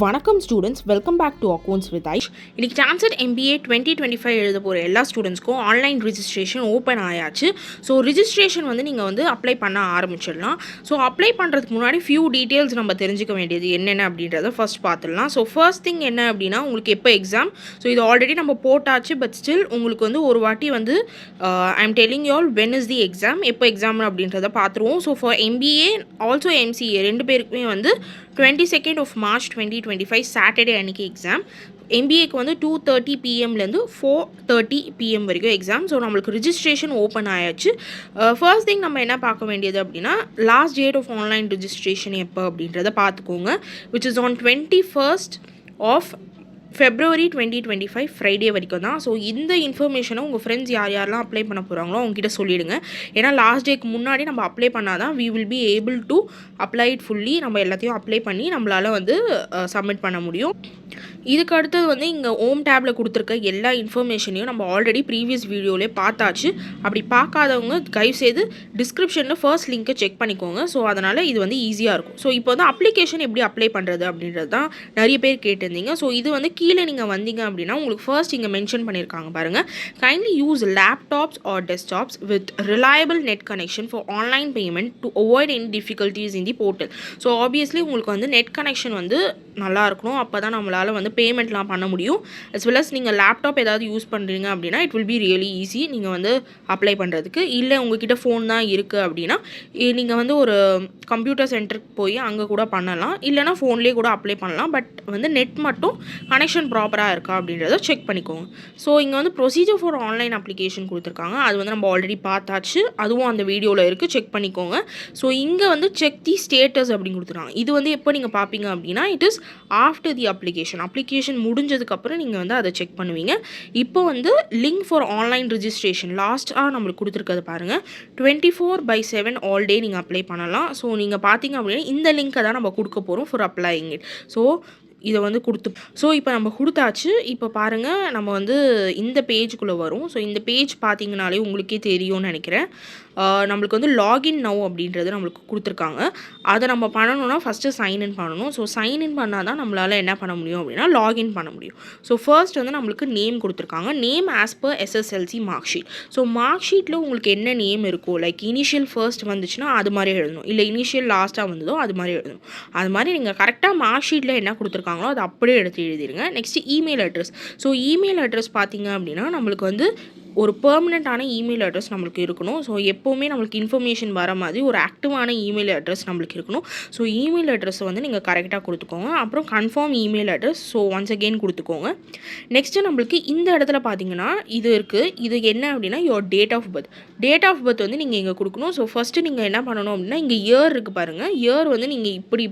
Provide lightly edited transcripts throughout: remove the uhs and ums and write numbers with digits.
வணக்கம் students, welcome back to accounts with Aish. இன்றைக்கி TANCET MBA 2025 எழுத போகிற எல்லா ஸ்டூடெண்ட்ஸ்க்கும் ஆன்லைன் ரிஜிஸ்ட்ரேஷன் ஓப்பன் ஆயாச்சு. ஸோ ரிஜிஸ்ட்ரேஷன் நீங்கள் அப்ளை பண்ண ஆரம்பிச்சிடலாம். ஸோ அப்ளை பண்ணுறதுக்கு முன்னாடி ஃபியூ டீட்டெயில்ஸ் நம்ம தெரிஞ்சுக்க வேண்டியது என்னென்ன அப்படின்றத ஃபர்ஸ்ட் பார்த்துடலாம். ஸோ ஃபர்ஸ்ட் திங் என்ன அப்படின்னா, உங்களுக்கு எப்போ எக்ஸாம். ஸோ இது ஆல்ரெடி நம்ம போட்டாச்சு, பட் ஸ்டில் உங்களுக்கு ஒரு வாட்டி I am telling you all when is the exam, எப்போ எக்ஸாம் அப்படின்றத பார்த்துருவோம். So for MBA also MCA ரெண்டு பேருக்குமே 22nd of March 2025 சாட்டர்டே அன்றைக்கி எக்ஸாம். MBAக்கு 2:30 PM to 4:30 PM வரைக்கும் எக்ஸாம். ஸோ நம்மளுக்கு ரிஜிஸ்ட்ரேஷன் ஓப்பன் ஆயாச்சு. ஃபர்ஸ்ட் திங் நம்ம என்ன பார்க்க வேண்டியது அப்படின்னா, last date of online registration எப்போ அப்படின்றத பார்த்துக்கோங்க. Which is on 21st of February 2025 Friday வரைக்கும் தான். ஸோ இந்த இன்ஃபர்மேஷனை உங்கள் ஃப்ரெண்ட்ஸ் யாரெல்லாம் அப்ளை பண்ண போகிறாங்களோ அவங்ககிட்ட சொல்லிவிடுங்க. ஏன்னா லாஸ்ட் டேக்கு முன்னாடி நம்ம அப்ளை பண்ணால் தான் we will be able to apply it fully. நம்ம எல்லாத்தையும் அப்ளை பண்ணி நம்மளால் சப்மிட் பண்ண முடியும். இதுக்கு அடுத்தது இங்கே ஹோம் டேப்பில் கொடுத்துருக்க எல்லா இன்ஃபர்மேஷனையும் நம்ம ஆல்ரெடி ப்ரீவியஸ் வீடியோவிலே பார்த்தாச்சு. அப்படி பார்க்காதவங்க தயவுசெய்து டிஸ்கிரிப்ஷனில் ஃபர்ஸ்ட் லிங்க்கை செக் பண்ணிக்கோங்க. ஸோ அதனால் இது ஈஸியாக இருக்கும். ஸோ இப்போ அப்ளிகேஷன் எப்படி அப்ளை பண்ணுறது அப்படின்றது தான் நிறைய பேர் கேட்டிருந்தீங்க. ஸோ இது கீழே நீங்கள் வந்தீங்க அப்படின்னா உங்களுக்கு ஃபர்ஸ்ட் இங்கே மென்ஷன் பண்ணியிருக்காங்க பாருங்கள். Kindly use laptops R desktops with reliable net connection for online payment to avoid any difficulties in the portal. So obviously உங்களுக்கு நெட் கனெக்ஷன் நல்லா இருக்கணும். அப்போ தான் நம்மளால் பேமெண்ட்லாம் பண்ண முடியும். அஸ் வெல் அஸ் நீங்கள் லேப்டாப் ஏதாவது யூஸ் பண்ணுறீங்க அப்படின்னா it will be really easy நீங்கள் அப்ளை பண்ணுறதுக்கு. இல்லை உங்ககிட்ட ஃபோன் தான் இருக்குது அப்படின்னா நீங்கள் ஒரு கம்ப்யூட்டர் சென்டருக்கு போய் அங்கே கூட பண்ணலாம். இல்லைனா ஃபோன்லேயே கூட அப்ளை பண்ணலாம். பட் நெட் மட்டும் கனெக்ஷன் ப்ராப்பராக இருக்கா அப்படின்றத செக் பண்ணிக்கோங்க. ஸோ இங்கே ப்ரொசீஜர் ஃபார் ஆன்லைன் அப்ளிகேஷன் கொடுத்துருக்காங்க. அது நம்ம ஆல்ரெடி பார்த்தாச்சு. அதுவும் அந்த வீடியோவில் இருக்குது, செக் பண்ணிக்கோங்க. ஸோ இங்கே செக் தி ஸ்டேட்டஸ் அப்படின்னு கொடுத்துருக்காங்க. இது எப்போ நீங்கள் பார்ப்பீங்க அப்படின்னா, it is after the application முடிஞ்சதுக்கப்புறம் நீங்கள் அதை செக் பண்ணுவீங்க. இப்போ லிங்க் ஃபார் ஆன்லைன் ரிஜிஸ்ட்ரேஷன் லாஸ்ட்டாக நம்மளுக்கு கொடுத்துருக்கிறது பாருங்கள். 24/7 ஆல் டே நீங்கள் அப்ளை பண்ணலாம். ஸோ நீங்கள் பார்த்தீங்க அப்படின்னா இந்த லிங்க்கை தான் நம்ம கொடுக்க போகிறோம் ஃபார் அப்ளையிங் இட். ஸோ இதை ஸோ இப்போ நம்ம கொடுத்தாச்சு. இப்போ பாருங்கள், நம்ம இந்த பேஜுக்குள்ளே வரும். ஸோ இந்த பேஜ் பார்த்தீங்கனாலே உங்களுக்கே தெரியும்னு நினைக்கிறேன். நம்மளுக்கு லாகின் நவ் அப்படின்றது நம்மளுக்கு கொடுத்துருக்காங்க. அதை நம்ம பண்ணணும்னா ஃபஸ்ட்டு சைன்இன் பண்ணணும். ஸோ சைன்இன் பண்ணால் தான் நம்மளால் என்ன பண்ண முடியும் அப்படின்னா லாகின் பண்ண முடியும். ஸோ ஃபர்ஸ்ட் நம்மளுக்கு நேம் கொடுத்துருக்காங்க. Name as per SSLC mark sheet. So mark ஷீட்டில் உங்களுக்கு என்ன நேம் இருக்கோ, லைக் இனிஷியல் ஃபர்ஸ்ட் வந்துச்சுன்னா அது மாதிரி எழுதணும். இல்லை இனிஷியல் லாஸ்ட்டாக வந்ததோ அது மாதிரி எழுதணும். அது மாதிரி நீங்கள் கரெக்டாக மார்க் ஷீட்டில் என்ன கொடுத்துருக்காங்களோ அதை அப்படியே எடுத்து எழுதிடுங்க. Next email address. So email address பார்த்தீங்க அப்படின்னா நம்மளுக்கு ஒரு பெர்மனெண்ட்டான இமெயில் அட்ரஸ் நம்மளுக்கு இருக்கணும். ஸோ எப்போவுமே நம்மளுக்கு இன்ஃபர்மேஷன் வர மாதிரி ஒரு ஆக்டிவான இமெயில் அட்ரஸ் நம்மளுக்கு இருக்கணும். ஸோ இமெயில் அட்ரஸை நீங்கள் கரெக்டாக கொடுத்துக்கோங்க. அப்புறம் confirm email address so once again கொடுத்துக்கோங்க. நெக்ஸ்ட்டு நம்மளுக்கு இந்த இடத்துல பார்த்தீங்கன்னா இது இருக்குது. இது என்ன அப்படின்னா your date of birth. Date of birth நீங்கள் இங்கே கொடுக்கணும். ஸோ ஃபஸ்ட்டு நீங்கள் என்ன பண்ணணும் அப்படின்னா, இங்கே இயர் இருக்குது பாருங்கள். இயர் நீங்கள் இப்படி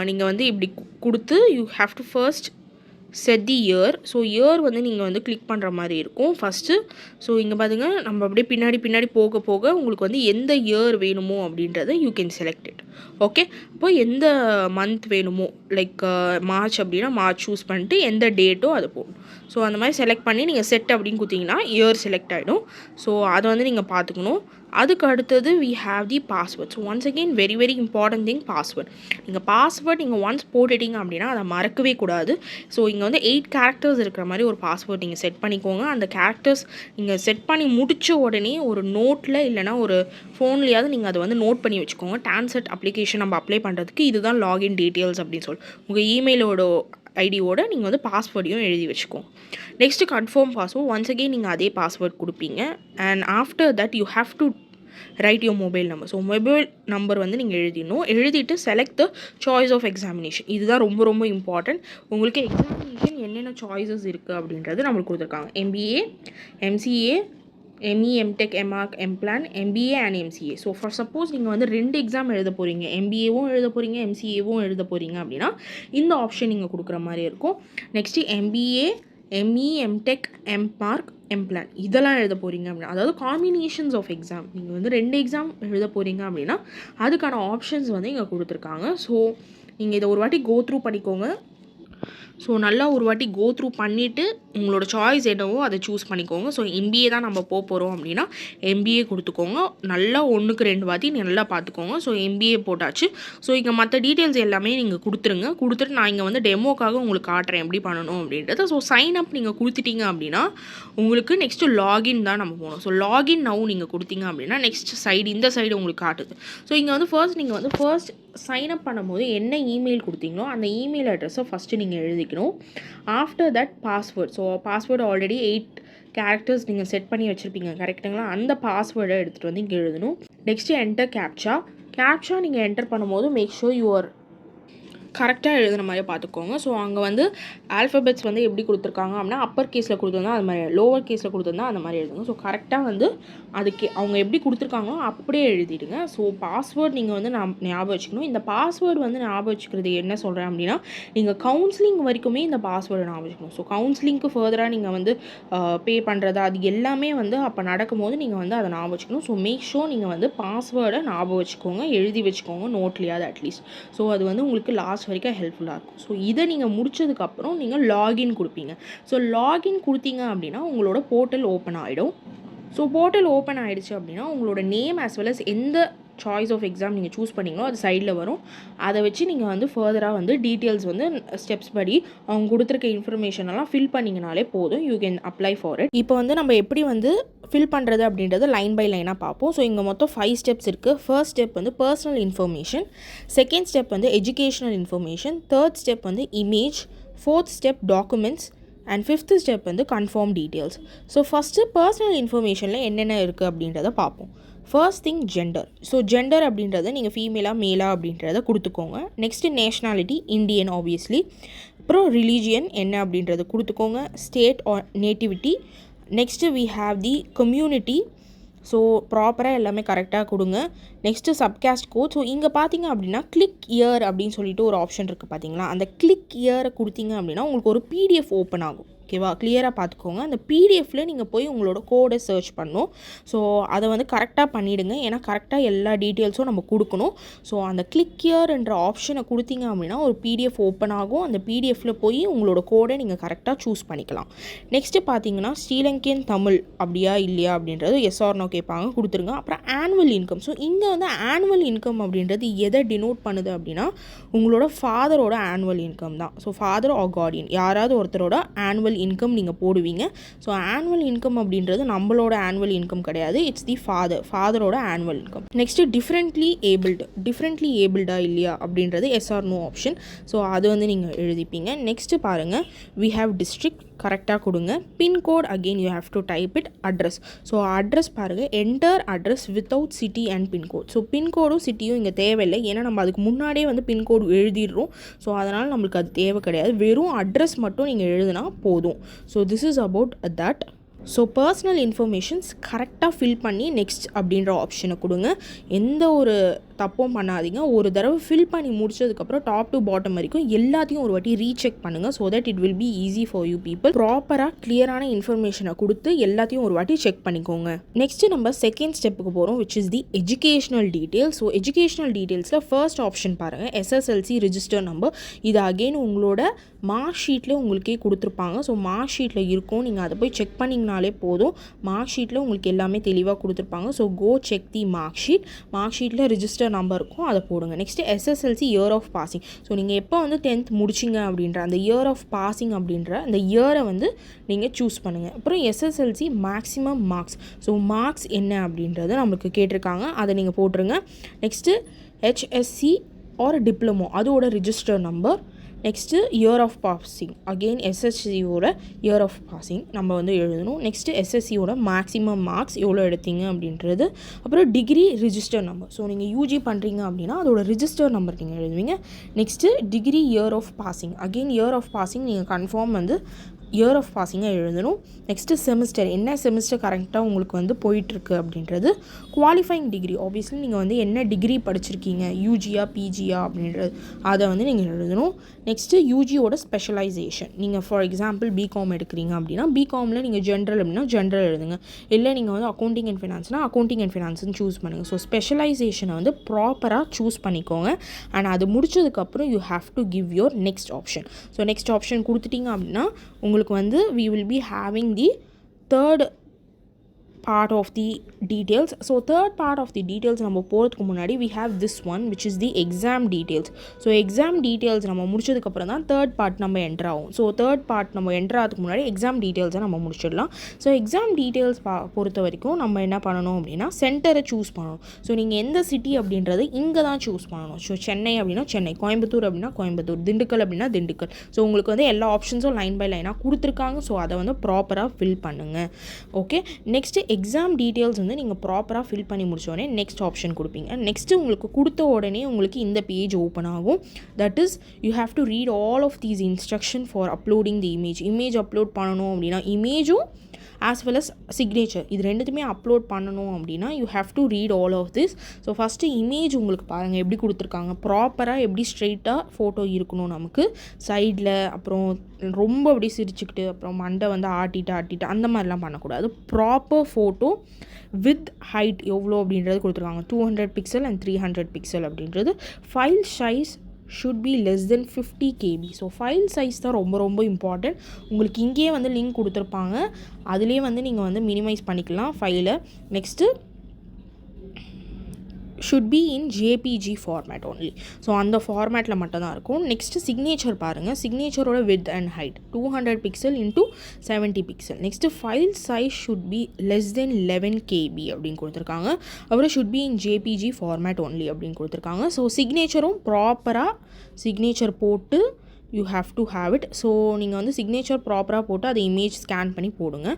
நீங்கள் இப்படி கொடுத்து you have to first set the year. So year நீங்கள் கிளிக் பண்ணுற மாதிரி இருக்கும் ஃபஸ்ட்டு. ஸோ இங்கே பார்த்துங்க, நம்ம அப்படியே பின்னாடி போக உங்களுக்கு எந்த இயர் வேணுமோ அப்படின்றத you can select it. Okay, அப்போ எந்த மந்த் வேணுமோ, லைக் மார்ச் அப்படின்னா மார்ச் சூஸ் பண்ணிட்டு எந்த டேட்டோ அது போடணும். ஸோ அந்த மாதிரி செலக்ட் பண்ணி நீங்கள் செட் அப்படின்னு கொடுத்தீங்கன்னா இயர் செலக்ட் ஆகிடும். ஸோ அதை நீங்கள் பார்த்துக்கணும். அதுக்கு அடுத்தது we have the password. So once again very very important thing password. நீங்கள் பாஸ்வேர்ட் ஒன்ஸ் போட்டுட்டீங்க அப்படின்னா அதை மறக்கவே கூடாது. ஸோ இங்கே 8 கேரக்டர்ஸ் இருக்கிற மாதிரி ஒரு பாஸ்வேர்ட் நீங்கள் செட் பண்ணிக்கோங்க. அந்த கேரக்டர்ஸ் நீங்கள் செட் பண்ணி முடித்த உடனே ஒரு நோட்டில் இல்லைனா ஒரு ஃபோன்லேயாவது நீங்கள் அதை நோட் பண்ணி வச்சுக்கோங்க. டான்செட் அப்ளிகேஷன் நம்ம அப்ளை பண்ணுறதுக்கு இதுதான் லாகின் டீட்டெயில்ஸ் அப்படின்னு சொல்லி உங்கள் இமெயிலோட ஐடியோட நீங்கள் பாஸ்வேர்டையும் எழுதி வச்சுக்கோங்க. Next confirm password. Once again நீங்கள் அதே பாஸ்வேர்ட் கொடுப்பீங்க. And after that you have to write your mobile number. So mobile number நீங்கள் எழுதிடணும். எழுதிட்டு select the choice of examination. இதுதான் ரொம்ப ரொம்ப இம்பார்ட்டன்ட். உங்களுக்கு எக்ஸாமினேஷன் என்னென்ன சாய்ஸஸ் இருக்குது அப்படின்றது நம்மளுக்கு கொடுத்துருக்காங்க. MBA, MCA, ME, MTech, MArch, MPlan, MBA and MCA. So for suppose நீங்கள் 2 எக்ஸாம் எழுத போகிறீங்க, MBAவும் எழுத போகிறீங்க, MCAவும் எழுத போகிறீங்க அப்படின்னா இந்த ஆப்ஷன் நீங்கள் கொடுக்குற மாதிரி இருக்கும். Next MBA, ME, MTech, MArch, MPlan இதெல்லாம் எழுத போகிறீங்க அப்படின்னா, அதாவது காம்பினேஷன்ஸ் ஆஃப் எக்ஸாம் நீங்கள் 2 எக்ஸாம் எழுத போகிறீங்க அப்படின்னா அதுக்கான ஆப்ஷன்ஸ் இங்கே கொடுத்துருக்காங்க. ஸோ நீங்கள் இதை ஒரு வாட்டி கோ த்ரூ பண்ணிக்கோங்க. ஸோ நல்லா ஒரு வாட்டி கோ த்ரூ பண்ணிவிட்டு உங்களோட சாய்ஸ் என்னவோ அதை சூஸ் பண்ணிக்கோங்க. ஸோ எம்பிஏ தான் நம்ம போகிறோம் அப்படின்னா எம்பிஏ கொடுத்துக்கோங்க. நல்லா 1க்கு 2 வாட்டி நல்லா பார்த்துக்கோங்க. ஸோ எம்பிஏ போட்டாச்சு. ஸோ இங்கே மற்ற டீட்டெயில்ஸ் எல்லாமே நீங்கள் கொடுத்துட்டு நான் இங்கே வந்து டெமோக்காக உங்களுக்கு காட்டுறேன் எப்படி பண்ணணும் அப்படின்றது. ஸோ சைன் அப் நீங்கள் கொடுத்துட்டீங்க அப்படின்னா உங்களுக்கு நெக்ஸ்ட்டு லாகின் தான் நம்ம போகணும். ஸோ லாகின் நவ் நீங்கள் கொடுத்தீங்க அப்படின்னா நெக்ஸ்ட் சைடு இந்த சைடு உங்களுக்கு காட்டுது. ஸோ இங்கே வந்து ஃபர்ஸ்ட் சைன் அப் பண்ணும்போது என்ன இமெயில் கொடுத்தீங்களோ அந்த இமெயில் அட்ரஸை ஃபஸ்ட்டு நீங்கள் எழுதிக்கணும். After that password. So password already 8 characters நீங்கள் செட் பண்ணி வச்சுருப்பீங்க கரெக்டுங்களா? அந்த பாஸ்வேர்டை எடுத்துகிட்டு வந்து இங்கே எழுதணும். நெக்ஸ்ட்டு என்டர் கேப்சா நீங்கள் என்டர் பண்ணும்போது மேக் ஷூர் யூஆர் கரெக்டாக எழுதுன மாதிரி பார்த்துக்கோங்க. ஸோ அங்கே வந்து ஆல்ஃபபெட்ஸ் வந்து எப்படி கொடுத்துருக்காங்க அப்படின்னா அப்பர் கேஸில் கொடுத்துருந்தா அது மாதிரி, லோவர் கேஸில் கொடுத்துருந்தா அந்த மாதிரி எழுதுங்க. ஸோ கரெக்டாக வந்து அதுக்கு அவங்க எப்படி கொடுத்துருக்காங்களோ அப்படியே எழுதிடுங்க. ஸோ பாஸ்வேர்டு நீங்கள் வந்து ஞாபகம் வச்சுக்கணும். இந்த பாஸ்வேர்டு வந்து ஞாபகம் வச்சுக்கிறது என்ன சொல்கிறேன் அப்படின்னா நீங்கள் கவுன்சிலிங் வரைக்குமே இந்த பாஸ்வேர்டை ஞாபகம் வச்சுக்கணும். ஸோ கவுன்சிலிங்க்கு ஃபர்தராக நீங்கள் வந்து பே பண்ணுறது அது எல்லாமே வந்து அப்போ நடக்கும்போது நீங்கள் வந்து அதை ஞாபகம் வச்சுக்கணும். ஸோ மேக் ஷோர் நீங்கள் வந்து பாஸ்வேர்டை ஞாபகம் வச்சுக்கோங்க, எழுதி வச்சுக்கோங்க நோட்லையாவது அட்லீஸ்ட். ஸோ அது வந்து உங்களுக்கு லாஸ்ட் வரைக்கும் ஹெல்ப்ஃபுல்லாக இருக்கும். ஸோ இதை நீங்கள் முடிச்சதுக்கப்புறம் நீங்கள் லாகின் கொடுப்பீங்க. ஸோ லாகின் கொடுத்தீங்க அப்படின்னா உங்களோட போர்ட்டல் ஓப்பன் ஆகிடும். ஸோ போர்ட்டல் ஓப்பன் ஆகிடுச்சு அப்படின்னா உங்களோட நேம் ஆஸ் வெல் அஸ் எந்த சாய்ஸ் ஆஃப் எக்ஸாம் நீங்கள் சூஸ் பண்ணிங்களோ அது சைடில் வரும். அதை வச்சு நீங்கள் வந்து ஃபர்தராக வந்து டீட்டெயில்ஸ் வந்து ஸ்டெப்ஸ் படி அவங்க கொடுத்துருக்க இன்ஃபர்மேஷன் எல்லாம் ஃபில் பண்ணிங்கனாலே போதும். You can apply for it. இப்போ வந்து நம்ம எப்படி வந்து ஃபில் பண்ணுறது அப்படின்றது லைன் பை லைனாக பார்ப்போம். ஸோ இங்கே மொத்தம் 5 ஸ்டெப்ஸ் இருக்குது. ஃபர்ஸ்ட் ஸ்டெப் வந்து பர்சனல் இன்ஃபர்மேஷன், செகண்ட் ஸ்டெப் வந்து எஜுகேஷனல் இன்ஃபர்மேஷன், தேர்ட் ஸ்டெப் வந்து image, fourth step documents and fifth step வந்து confirm details. So first personal இன்ஃபர்மேஷனில் என்னென்ன இருக்குது அப்படின்றத பார்ப்போம். First thing gender. So gender அப்படின்றத நீங்கள் ஃபீமேலாக மேலா அப்படின்றத கொடுத்துக்கோங்க. Next nationality Indian obviously. அப்புறம் ரிலீஜியன் என்ன அப்படின்றத கொடுத்துக்கோங்க. State or nativity. Next we have the community. So ப்ராப்பராக எல்லாமே கரெக்டாக கொடுங்க. Next subcaste code. ஸோ இங்கே பார்த்தீங்க அப்படின்னா கிளிக் இயர் அப்படின்னு சொல்லிட்டு ஒரு ஆப்ஷன் இருக்குது பார்த்தீங்களா? அந்த கிளிக் இயரை கொடுத்தீங்க அப்படின்னா உங்களுக்கு ஒரு பிடிஎஃப் ஓப்பன் ஆகும். ஓகேவா? கிளியராக பார்த்துக்கோங்க. அந்த பிடிஎஃப்பில் நீங்கள் போய் உங்களோட கோடை சர்ச் பண்ணணும். ஸோ அதை வந்து கரெக்டாக பண்ணிவிடுங்க. ஏன்னா கரெக்டாக எல்லா டீட்டெயில்ஸும் நம்ம கொடுக்கணும். ஸோ அந்த கிளிக் இயர் என்ற ஆப்ஷனை கொடுத்தீங்க அப்படின்னா ஒரு பிடிஎஃப் ஓப்பன் ஆகும். அந்த பிடிஎஃப்பில் போய் உங்களோட கோடை நீங்கள் கரெக்டாக சூஸ் பண்ணிக்கலாம். நெக்ஸ்ட்டு பார்த்தீங்கன்னா ஸ்ரீலங்கன் தமிழ் அப்படியா இல்லையா அப்படின்றது எஸ் ஆர் நோ கேட்பாங்க, கொடுத்துருங்க. அப்புறம் ஆனுவல் இன்கம். ஸோ இங்கே வந்து ஆனுவல் இன்கம் அப்படின்றது எதை டினோட் பண்ணுது அப்படின்னா உங்களோட ஃபாதரோட ஆனுவல் இன்கம் தான். ஸோ ஃபாதர் ஆர் கார்டியன் யாராவது ஒருத்தரோட ஆனுவல் இன்கம் நீங்கள் போடுவீங்க. ஸோ ஆனுவல் இன்கம் அப்படின்றது நம்மளோட ஆனுவல் இன்கம் கிடையாது. இட்ஸ் தி ஃபாதரோட annual income. Next differently abled இல்லையா அப்படின்றது yes or no option. So அது வந்து நீங்கள் எழுதிப்பீங்க. நெக்ஸ்ட்டு பாருங்கள், வி ஹாவ் டிஸ்ட்ரிக்ட் கரெக்டாக கொடுங்க. Pincode again you have to type it. Address. So address பாருங்கள், enter address without city and pincode. So பின்கோடும் சிட்டியும் இங்கே தேவையில்லை. ஏன்னா நம்ம அதுக்கு முன்னாடியே வந்து பின்கோடு எழுதிடுறோம். ஸோ அதனால் நம்மளுக்கு அது தேவை கிடையாது. வெறும் அட்ரஸ் மட்டும் நீங்கள் எழுதுனா போதும். So this is about that. So personal informations கரெக்டாக ஃபில் பண்ணி நெக்ஸ்ட் அப்படின்ற ஆப்ஷனை கொடுங்க. எந்த ஒரு தப்பும் பண்ணாதீங்க. ஒரு தடவை ஃபில் பண்ணி முடிச்சதுக்கப்புறம் டாப் டு பாட்டம் வரைக்கும் எல்லாத்தையும் ஒரு வாட்டி ரீசெக் பண்ணுங்கள். So that it will be easy for you people. ப்ராப்பராக கிளியரான இன்ஃபர்மேஷனை கொடுத்து எல்லாத்தையும் ஒரு வாட்டி செக் பண்ணிக்கோங்க. நெக்ஸ்ட்டு நம்ம செகண்ட் ஸ்டெப்புக்கு போகிறோம், which is the educational details. So educational டீட்டெயில்ஸில் ஃபர்ஸ்ட் ஆப்ஷன் பாருங்கள், எஸ்எஸ்எல்சி ரிஜிஸ்டர் நம்பர். இது அகெயின் உங்களோட மார்க் ஷீட்டில் உங்களுக்கே கொடுத்துருப்பாங்க. ஸோ மார்க் ஷீட்டில் இருக்கும், நீங்கள் அதை போய் செக் பண்ணிங்கனாலே போதும். மார்க் ஷீட்டில் உங்களுக்கு எல்லாமே தெளிவாக கொடுத்துருப்பாங்க. So go check the mark sheet. Mark ஷீட்டில் ரிஜிஸ்டர் நம்பர் இருக்கும், அதை போடுங்க. Next SSLC year of passing. So நீங்கள் எப்போ வந்து 10th முடிச்சிங்க அப்படின்ற அந்த இயர் ஆஃப் பாசிங் அப்படின்ற அந்த இயரை வந்து நீங்கள் சூஸ் பண்ணுங்கள். அப்புறம் SSLC maximum marks. So marks என்ன அப்படின்றது நம்மளுக்கு கேட்டிருக்காங்க, அதை நீங்கள் போட்டுருங்க. நெக்ஸ்ட்டு ஹெச்எஸ்சி ஆர் டிப்ளமோ அதோட register number. Next year of passing, again எஸ்எஸ்சியோட இயர் ஆஃப் பாசிங் நம்ம வந்து எழுதணும். நெக்ஸ்ட்டு எஸ்எஸ்சியோட மேக்ஸிமம் மார்க்ஸ் எவ்வளோ எடுத்தீங்க அப்படின்றது. அப்புறம் டிகிரி ரிஜிஸ்டர் நம்பர். ஸோ நீங்கள் யூஜி பண்ணுறீங்க அப்படின்னா அதோட ரிஜிஸ்டர் நம்பர் நீங்கள் எழுதுவீங்க. Next degree year of passing, again year of passing நீங்கள் கன்ஃபார்ம் வந்து இயர் ஆஃப் பாசிங்காக எழுதணும். நெக்ஸ்ட்டு செமிஸ்டர், என்ன செமிஸ்டர் கரெக்டாக உங்களுக்கு வந்து போயிட்டுருக்கு அப்படின்றது. குவாலிஃபைங் டிகிரி, ஆப்வியஸ்லி நீங்கள் வந்து என்ன டிகிரி படிச்சிருக்கீங்க, யூஜியா பிஜியா அப்படின்றது அதை வந்து நீங்கள் எழுதணும். நெக்ஸ்ட்டு யூஜியோட ஸ்பெஷலைசேஷன், நீங்கள் ஃபார் எக்ஸாம்பிள் பிகாம் எடுக்கிறீங்க அப்படின்னா பிகாமில் நீங்கள் ஜென்ரல் அப்படின்னா ஜென்ரல் எழுதுங்க. இல்லை நீங்கள் வந்து அக்கௌண்டிங் அண்ட் ஃபினான்ஸ்னால் அக்கௌண்டிங் அண்ட் ஃபினான்ஸ்னு சூஸ் பண்ணுங்கள். ஸோ ஸ்பெஷலைசேஷனை வந்து ப்ராப்பராக சூஸ் பண்ணிக்கோங்க. அண்ட் அது முடிச்சதுக்கப்புறம் you have to give your next option. So next option கொடுத்துட்டிங்க அப்படின்னா உங்களுக்கு வந்து we will be having the third part of the details. So third part of the details நம்ம போகிறதுக்கு முன்னாடி we have this one which is the exam details. So exam details நம்ம முடிச்சதுக்கப்புறம் தான் third part நம்ம என்டர் ஆகும். So third part நம்ம enter ஆகிறதுக்கு முன்னாடி exam detailஸை நம்ம முடிச்சிடலாம். ஸோ exam details பொறுத்த வரைக்கும் நம்ம என்ன பண்ணணும் அப்படின்னா சென்டரை சூஸ் பண்ணணும். ஸோ நீங்கள் எந்த சிட்டி அப்படின்றது இங்கே தான் சூஸ் பண்ணணும். ஸோ சென்னை அப்படின்னா சென்னை, கோயம்புத்தூர் அப்படின்னா கோயம்புத்தூர், திண்டுக்கல் அப்படின்னா திண்டுக்கல். ஸோ உங்களுக்கு வந்து எல்லா ஆப்ஷன்ஸும் லைன் பை லைனாக கொடுத்துருக்காங்க. ஸோ அதை வந்து ப்ராப்பராக ஃபில் பண்ணுங்கள். ஓகே, நெக்ஸ்ட்டு எக்ஸாம் டீட்டெயில்ஸ் வந்து நீங்கள் ப்ராப்பராக ஃபில் பண்ணி முடிச்சோடனே நெக்ஸ்ட் ஆப்ஷன் கொடுப்பீங்க. நெக்ஸ்ட்டு உங்களுக்கு கொடுத்த உடனே உங்களுக்கு இந்த பேஜ் ஓப்பன் ஆகும். That is you have to read all of these instruction for uploading the image upload பண்ணணும் அப்படின்னா இமேஜும் ஆஸ் வெல் அஸ் சிக்னேச்சர் இது ரெண்டுத்துமே அப்லோட் பண்ணணும் அப்படின்னா you have to read all of this. So first image உங்களுக்கு பாருங்கள் எப்படி கொடுத்துருக்காங்க, ப்ராப்பராக எப்படி ஸ்ட்ரெயிட்டாக ஃபோட்டோ இருக்கணும் நமக்கு சைடில், அப்புறம் ரொம்ப அப்படி சிரிச்சுக்கிட்டு அப்புறம் மண்டை வந்து ஆட்டிட்டு அந்த மாதிரிலாம் பண்ணக்கூடாது. ப்ராப்பர் ஃபோட்டோ வித் ஹைட் எவ்வளோ அப்படின்றது கொடுத்துருக்காங்க. 200 பிக்சல் அண்ட் 300 பிக்சல் அப்படின்றது. File size should be less than 50 KB. So file size தான் ரொம்ப ரொம்ப இம்பார்ட்டன்ட். உங்களுக்கு இங்கேயே வந்து லிங்க் கொடுத்துருப்பாங்க, அதுலேயே வந்து நீங்கள் வந்து மினிமைஸ் பண்ணிக்கலாம் ஃபைலை. Next should be in JPG format only. So அந்த ஃபார்மேட்டில் மட்டும் தான் இருக்கும். நெக்ஸ்ட்டு சிக்னேச்சர் பாருங்கள், சிக்னேச்சரோட width and height 200 pixel into 70 pixel. Next file size should be less than 11 KB அப்படின்னு கொடுத்துருக்காங்க. அப்புறம் should be in JPG format only அப்படின்னு கொடுத்துருக்காங்க. ஸோ சிக்னேச்சரும் ப்ராப்பராக சிக்னேச்சர் போட்டு you have to have it. So நீங்கள் வந்து சிக்னேச்சர் ப்ராப்பராக போட்டு அதை இமேஜ் ஸ்கேன் பண்ணி போடுங்க.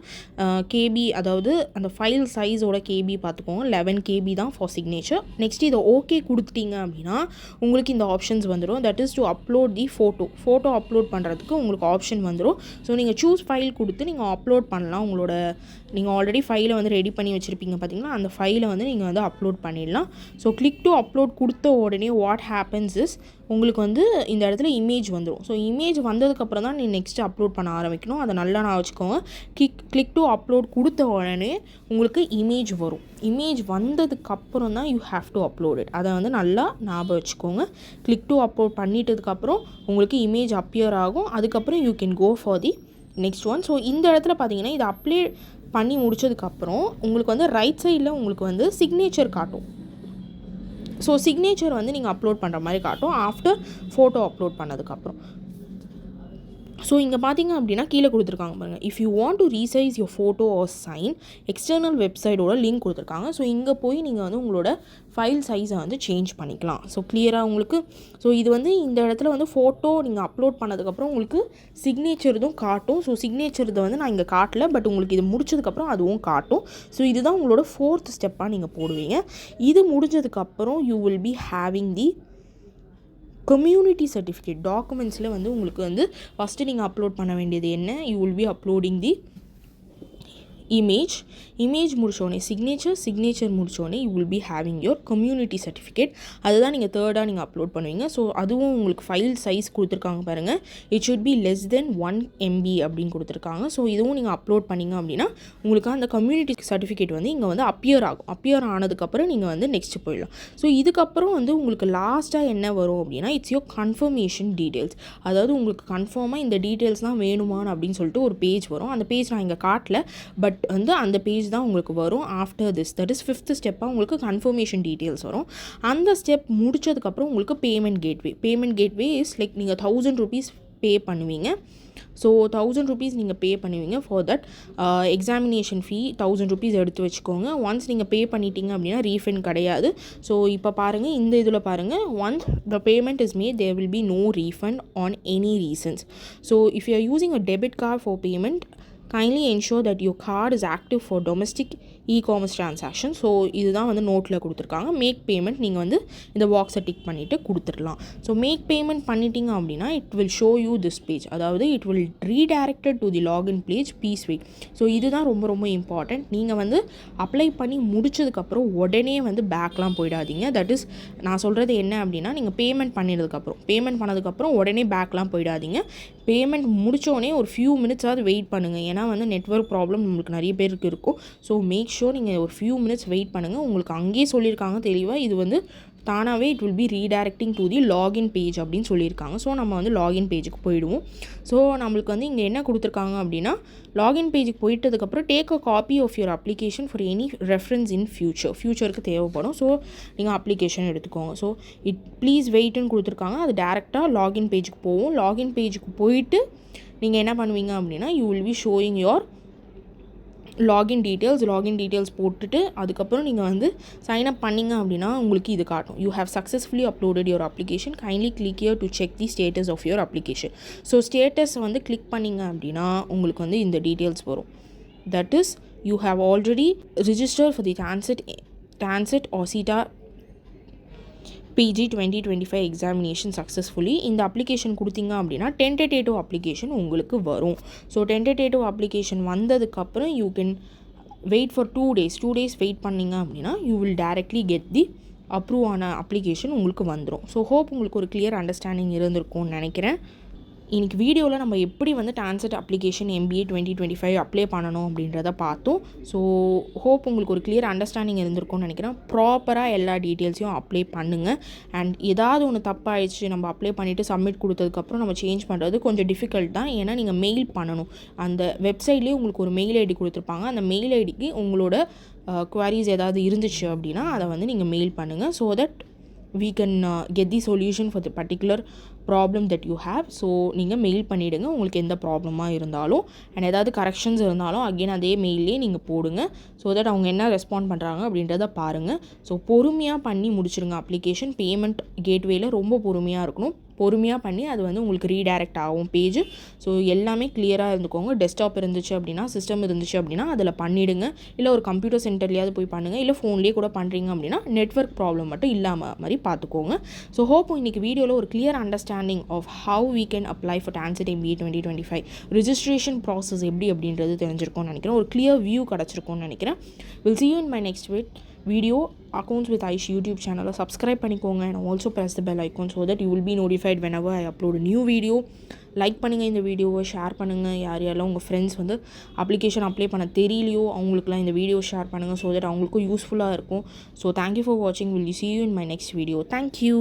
கேபி அதாவது அந்த ஃபைல் சைஸோட கேபி பார்த்துக்கோங்க, 11 KB தான் ஃபார் சிக்னேச்சர். நெக்ஸ்ட் இதை ஓகே கொடுத்துட்டீங்க அப்படின்னா உங்களுக்கு இந்த ஆப்ஷன்ஸ் வந்துடும். That is to upload the photo upload பண்ணுறதுக்கு உங்களுக்கு ஆப்ஷன் வந்துடும். ஸோ நீங்கள் சூஸ் ஃபைல் கொடுத்து நீங்கள் அப்லோட் பண்ணலாம். உங்களோட நீங்கள் ஆல்ரெடி ஃபைலை வந்து ரெடி பண்ணி வச்சுருப்பீங்க பார்த்தீங்கன்னா அந்த ஃபைலை வந்து நீங்கள் வந்து அப்லோட் பண்ணிடலாம். ஸோ கிளிக் டு அப்லோட் கொடுத்த உடனே வாட் ஹேப்பன்ஸ் இஸ் உங்களுக்கு வந்து இந்த இடத்துல இமேஜ் வந்துடும். ஸோ இமேஜ் வந்ததுக்கப்புறம் தான் நீ நெக்ஸ்ட்டு அப்லோட் பண்ண ஆரம்பிக்கணும். அதை நல்லா நான் வச்சுக்கோங்க. கிளிக் டு அப்லோட் கொடுத்த உடனே உங்களுக்கு இமேஜ் வரும். இமேஜ் வந்ததுக்கப்புறம் தான் you have to upload it. அதை வந்து நல்லா ஞாபகம் வச்சுக்கோங்க. கிளிக் டு அப்லோட் பண்ணிட்டதுக்கப்புறம் உங்களுக்கு இமேஜ் அப்பியர் ஆகும். அதுக்கப்புறம் you can go for the next one. So இந்த இடத்துல பார்த்தீங்கன்னா இதை அப்ளை பண்ணி முடிச்சதுக்கப்புறம் உங்களுக்கு வந்து ரைட் சைடில் உங்களுக்கு வந்து சிக்னேச்சர் காட்டும். ஸோ சிக்னேச்சர் வந்து நீங்கள் அப்லோட் பண்ணுற மாதிரி காட்டும் ஆஃப்டர் ஃபோட்டோ அப்லோட் பண்ணதுக்கப்புறம். ஸோ இங்கே பார்த்தீங்க அப்படின்னா கீழே கொடுத்துருக்காங்க பாருங்கள், if you want to resize your photo or sign external வெப்சைட்டோட லிங்க் கொடுத்துருக்காங்க. ஸோ இங்கே போய் நீங்கள் வந்து உங்களோட ஃபைல் சைஸை வந்து சேஞ்ச் பண்ணிக்கலாம். ஸோ கிளியராக உங்களுக்கு ஸோ இது வந்து இந்த இடத்துல வந்து ஃபோட்டோ நீங்கள் அப்லோட் பண்ணதுக்கப்புறம் உங்களுக்கு சிக்னேச்சர் இதுவும் காட்டும். ஸோ சிக்னேச்சர் இதை வந்து நான் இங்கே காட்டல, பட் உங்களுக்கு இது முடிச்சதுக்கப்புறம் அதுவும் காட்டும். ஸோ இதுதான் உங்களோட 4th ஸ்டெப்பாக நீங்கள் போடுவீங்க. இது முடிஞ்சதுக்கப்புறம் you will be having the community certificate. டாக்குமெண்ட்ஸில் வந்து உங்களுக்கு வந்து ஃபஸ்ட்டு நீங்கள் அப்லோட் பண்ண வேண்டியது என்ன, you will be uploading the image முடிச்சோடனே சிக்னேச்சர் முடிச்சோடனே you will be having your community certificate. அதுதான் நீங்கள் தேர்டாக நீங்கள் அப்லோட் பண்ணுவீங்க. ஸோ அதுவும் உங்களுக்கு ஃபைல் சைஸ் கொடுத்துருக்காங்க பாருங்கள், it should be less than 1 MB அப்படின்னு கொடுத்துருக்காங்க. ஸோ இதுவும் நீங்கள் அப்லோட் பண்ணிங்க அப்படின்னா உங்களுக்கு அந்த கம்யூனிட்டி சர்டிஃபிகேட் வந்து இங்கே வந்து அப்பியர் ஆகும். அப்பியர் ஆனதுக்கப்புறம் நீங்கள் வந்து நெக்ஸ்ட் போயிடலாம். ஸோ இதுக்கப்புறம் வந்து உங்களுக்கு லாஸ்ட்டாக என்ன வரும் அப்படின்னா இட்ஸ் யோர் கன்ஃபர்மேஷன் டீட்டெயில்ஸ். அதாவது உங்களுக்கு கன்ஃபார்மாக இந்த டீட்டெயில்ஸ் தான் வேணுமான்னு அப்படின்னு சொல்லிட்டு ஒரு பேஜ் வரும். அந்த பேஜ் நான் இங்கே காட்டல, பட் வந்து அந்த பேஜ் தான் உங்களுக்கு வரும் after this. That is 5th ஸ்டெப்பாக உங்களுக்கு கன்ஃபர்மேஷன் டீட்டெயில்ஸ் வரும். அந்த ஸ்டெப் முடிச்சதுக்கப்புறம் உங்களுக்கு பேமெண்ட் கேட்வே இஸ் லைக் நீங்கள் 1000 rupees பே பண்ணுவீங்க. ஸோ 1000 rupees நீங்கள் பே பண்ணுவீங்க for that examination fee 1000 rupees எடுத்து வச்சுக்கோங்க. ஒன்ஸ் நீங்கள் பே பண்ணிட்டீங்க அப்படின்னா ரீஃபண்ட் கிடையாது. ஸோ இப்போ பாருங்கள், இந்த இதில் பாருங்கள், once the payment is made there will be no refund on any reasons. So if you are using a debit card for payment kindly ensure that your card is active for domestic e-commerce transaction. So இதுதான் வந்து நோட்டில் கொடுத்துருக்காங்க. Make payment நீங்கள் வந்து இந்த பாக்ஸை tick பண்ணிவிட்டு கொடுத்துடலாம். ஸோ மேக் பேமெண்ட் பண்ணிட்டீங்க அப்படின்னா it will show you this page, அதாவது it will redirected to the login page please wait. So இதுதான் ரொம்ப ரொம்ப இம்பார்ட்டண்ட். நீங்கள் வந்து அப்ளை பண்ணி முடிச்சதுக்கப்புறம் உடனே வந்து பேக்லாம் போயிடாதீங்க. தட் இஸ் நான் சொல்கிறது என்ன அப்படின்னா, நீங்கள் பேமெண்ட் பண்ணதுக்கப்புறம் உடனே பேக்லாம் போயிடாதீங்க. பேமெண்ட் முடித்தோடனே ஒரு ஃபியூ மினிட்ஸாவது வெயிட் பண்ணுங்கள். ஏன்னா வந்து நெட்வொர்க் ப்ராப்ளம் நம்மளுக்கு நிறைய பேருக்கு இருக்கும். ஸோ மேக் ஷோர் நீங்கள் ஒரு ஃபியூ மினிட்ஸ் வெயிட் பண்ணுங்கள். உங்களுக்கு அங்கேயே சொல்லியிருக்காங்க தெளிவாக, இது வந்து தானாகவே it will be redirecting to the login page அப்படின்னு சொல்லியிருக்காங்க. ஸோ நம்ம வந்து லாகின் பேஜுக்கு போயிடுவோம். ஸோ நம்மளுக்கு வந்து இங்கே என்ன கொடுத்துருக்காங்க அப்படின்னா, லாகின் பேஜுக்கு போயிட்டதுக்கப்புறம் take a copy of your application for any reference in ஃப்யூச்சருக்கு தேவைப்படும். ஸோ நீங்கள் அப்ளிகேஷன் எடுத்துக்கோங்க. ஸோ ப்ளீஸ் வெயிட்னு கொடுத்துருக்காங்க. அது டேரெக்டாக லாகின் பேஜுக்கு போகும். லாகின் பேஜுக்கு போயிட்டு நீங்கள் என்ன பண்ணுவீங்க அப்படின்னா, you will B showing your login details போட்டுட்டு அதுக்கப்புறம் நீங்கள் வந்து சைன் அப் பண்ணிங்க அப்படின்னா உங்களுக்கு இது காட்டும். You have successfully uploaded your application, kindly click here to check the status of your application. So status வந்து கிளிக் பண்ணிங்க அப்படின்னா உங்களுக்கு வந்து இந்த டீட்டெயில்ஸ் வரும். That is you have already register for the TANCET ஆசிட்டா PG 2025 எக்ஸாமினேஷன் சக்ஸஸ்ஃபுல்லி. இந்த application கொடுத்தீங்க அப்படின்னா டென்டேட்டிவ் அப்ளிகேஷன் உங்களுக்கு வரும். ஸோ டென்டேட்டிவ் அப்ளிகேஷன் வந்ததுக்கப்புறம் you can wait for 2 days wait பண்ணிங்க அப்படின்னா you will directly get the approve ஆன அப்ளிகேஷன் உங்களுக்கு வந்துடும். ஸோ ஹோப் உங்களுக்கு ஒரு கிளியர் அண்டர்ஸ்டாண்டிங் இருந்திருக்கும்னு நினைக்கிறேன். இன்றைக்கி வீடியோவில் நம்ம எப்படி வந்து டான்செட் அப்ளிகேஷன் MBA 2025 அப்ளை பண்ணணும் அப்படின்றத பார்த்தோம். ஸோ ஹோப் உங்களுக்கு ஒரு கிளியர் அண்டர்ஸ்டாண்டிங் இருந்திருக்கும்னு நினைக்கிறேன். ப்ராப்பராக எல்லா டீட்டெயில்ஸையும் அப்ளை பண்ணுங்கள். அண்ட் ஏதாவது ஒன்று தப்பாகிடுச்சு, நம்ம அப்ளை பண்ணிவிட்டு சப்மிட் கொடுத்ததுக்கப்புறம் நம்ம சேஞ்ச் பண்ணுறது கொஞ்சம் டிஃபிகல்ட் தான். ஏன்னா நீங்கள் மெயில் பண்ணணும். அந்த வெப்சைட்லேயே உங்களுக்கு ஒரு மெயில் ஐடி கொடுத்துருப்பாங்க. அந்த மெயில் ஐடிக்கு உங்களோட குவாரிஸ் ஏதாவது இருந்துச்சு அப்படின்னா அதை வந்து நீங்கள் மெயில் பண்ணுங்கள். So that we can get the solution for the particular problem that you have. So நீங்கள் மெயில் பண்ணிவிடுங்க உங்களுக்கு எந்த ப்ராப்ளமாக இருந்தாலும். அண்ட் ஏதாவது கரெக்ஷன்ஸ் இருந்தாலும் அகெயின் அதே மெயிலே நீங்கள் போடுங்க. ஸோ தட் அவங்க என்ன ரெஸ்பாண்ட் பண்ணுறாங்க அப்படின்றத பாருங்கள். ஸோ பொறுமையாக பண்ணி முடிச்சிருங்க அப்ளிகேஷன். பேமெண்ட் கேட்வேயில் ரொம்ப பொறுமையாக இருக்கணும். பொறுமையாக பண்ணி அது வந்து உங்களுக்கு ரீடைரக்ட் ஆகும் பேஜ். ஸோ எல்லாமே கிளியராக இருந்துக்கோங்க. டெஸ்க்டாப் இருந்துச்சு அப்படின்னா, சிஸ்டம் இருந்துச்சு அப்படின்னா அதில் பண்ணிவிடுங்க. இல்லை ஒரு கம்ப்யூட்டர் சென்டர்லேயாவது போய் பண்ணுங்கள். இல்லை ஃபோன்லேயே கூட பண்ணுறீங்க அப்படின்னா நெட்வொர்க் ப்ராப்ளம் மட்டும் இல்லாமல் மாதிரி பார்த்துக்கோங்க. ஸோ ஹோப் இன்றைக்கி வீடியோவில் ஒரு clear understanding of how we can apply for TANCET MBA 2025 registration process எப்படி அப்படின்றது தெரிஞ்சிருக்கும்னு நினைக்கிறேன். ஒரு கிளியர் வியூ கிடச்சிருக்கும்னு நினைக்கிறேன். Will see you in my next video. Accounts with Aish YouTube channel subscribe பண்ணிக்கோங்க and also press the bell icon so that you will be notified whenever I upload a new video. Like பண்ணுங்கள் இந்த வீடியோவை, share பண்ணுங்கள். யாரெல்லாம் உங்கள் friends வந்து application apply பண்ண தெரியலையோ அவங்களுக்குலாம் இந்த வீடியோ ஷேர் பண்ணுங்கள். ஸோ தட் அவங்களுக்கும் யூஸ்ஃபுல்லாக இருக்கும். ஸோ தேங்க்யூ ஃபார் வாட்சிங். Will see you in my next video. Thank you.